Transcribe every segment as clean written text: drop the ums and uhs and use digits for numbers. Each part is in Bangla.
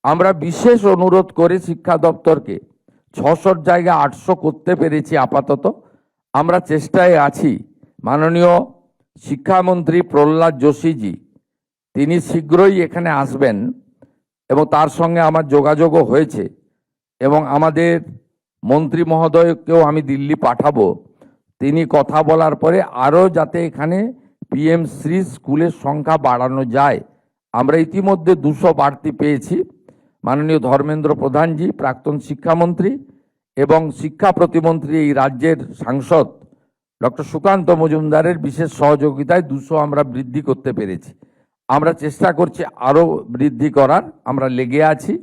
আমরা বিশেষ অনুরোধ করে শিক্ষা দপ্তরকে 600 জায়গায় 800 করতে পেরেছি আপাতত। আমরা চেষ্টায় আছি। মাননীয় শিক্ষামন্ত্রী প্রহ্লাদ যোশীজি তিনি শীঘ্রই এখানে আসবেন এবং তার সঙ্গে আমার যোগাযোগও হয়েছে এবং আমাদের মন্ত্রী মহোদয়কেও আমি দিল্লি পাঠাবো। তিনি কথা বলার পরে আরও যাতে এখানে পিএম শ্রী স্কুলের সংখ্যা বাড়ানো যায়। আমরা ইতিমধ্যে 200 বাড়তি পেয়েছি। মাননীয় ধর্মেন্দ্র প্রধানজি প্রাক্তন শিক্ষামন্ত্রী এবং শিক্ষা প্রতিমন্ত্রী এই রাজ্যের সাংসদ ডক্টর সুকান্ত মজুমদারের বিশেষ সহযোগিতায় 200 আমরা বৃদ্ধি করতে পেরেছি। আমরা চেষ্টা করছি আরও বৃদ্ধি করার, আমরা লেগে আছি।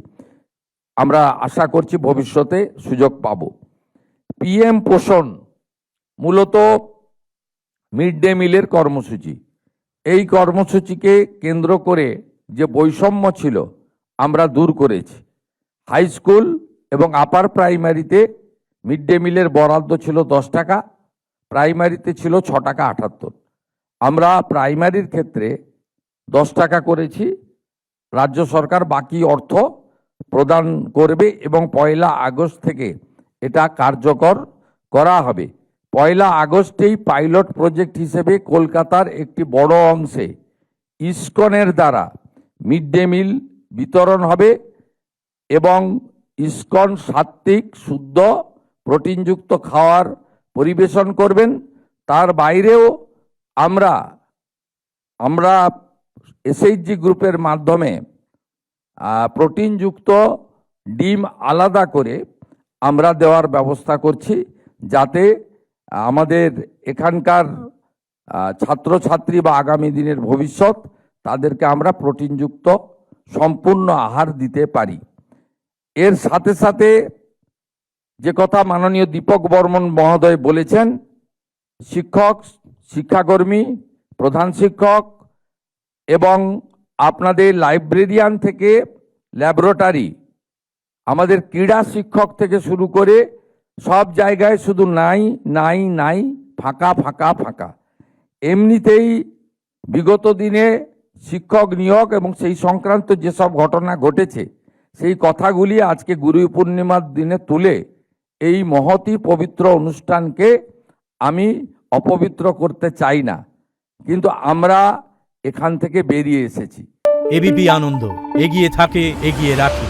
আমরা আশা করছি ভবিষ্যতে সুযোগ পাব। পিএম পোষণ মূলত মিড ডে মিলের কর্মসূচি। এই কর্মসূচিকে কেন্দ্র করে যে বৈষম্য ছিল আমরা দূর করেছি। হাই স্কুল এবং আপার প্রাইমারিতে মিড ডে মিলের বরাদ্দ ছিল 10 টাকা, প্রাইমারিতে ছিল 6 টাকা 78। আমরা প্রাইমারির ক্ষেত্রে 10 টাকা করেছি। রাজ্য সরকার বাকি অর্থ প্রদান করবে এবং 1 আগস্ট থেকে এটা কার্যকর করা হবে। 1 আগস্টেই পাইলট প্রজেক্ট হিসেবে কলকাতার একটি বড় অংশে ইসকনের দ্বারা মিড ডে মিল বিতরণ হবে এবং ইসকন সাত্ত্বিক শুদ্ধ প্রোটিনযুক্ত খাওয়ার পরিবেশন করবেন। তার বাইরেও আমরা এসএইচজি গ্রুপের মাধ্যমে প্রোটিনযুক্ত ডিম আলাদা করে আমরা দেওয়ার ব্যবস্থা করছি, যাতে আমাদের এখানকার ছাত্রছাত্রী বা আগামী দিনের ভবিষ্যৎ তাদেরকে আমরা প্রোটিনযুক্ত সম্পূর্ণ আহার দিতে পারি। এর সাথে সাথে যে কথা মাননীয় দীপক বর্মন মহোদয় বলেছেন, শিক্ষক, শিক্ষাকর্মী, প্রধান শিক্ষক এবং আপনাদের লাইব্রেরিয়ান থেকে ল্যাবরেটরি, আমাদের ক্রীড়া শিক্ষক থেকে শুরু করে সব জায়গায় শুধু নাই নাই নাই, ফাঁকা ফাঁকা ফাঁকা। এমনিতেই বিগত দিনে শিক্ষক নিয়োগ এবং সেই সংক্রান্ত যেসব ঘটনা ঘটেছে সেই কথাগুলি আজকে গুরু পূর্ণিমার দিনে তুলে এই মহতী পবিত্র অনুষ্ঠানকে আমি অপবিত্র করতে চাই না, কিন্তু আমরা এখান থেকে বেরিয়ে এসেছি। এবিপি আনন্দ এগিয়ে থাকে, এগিয়ে রাখে।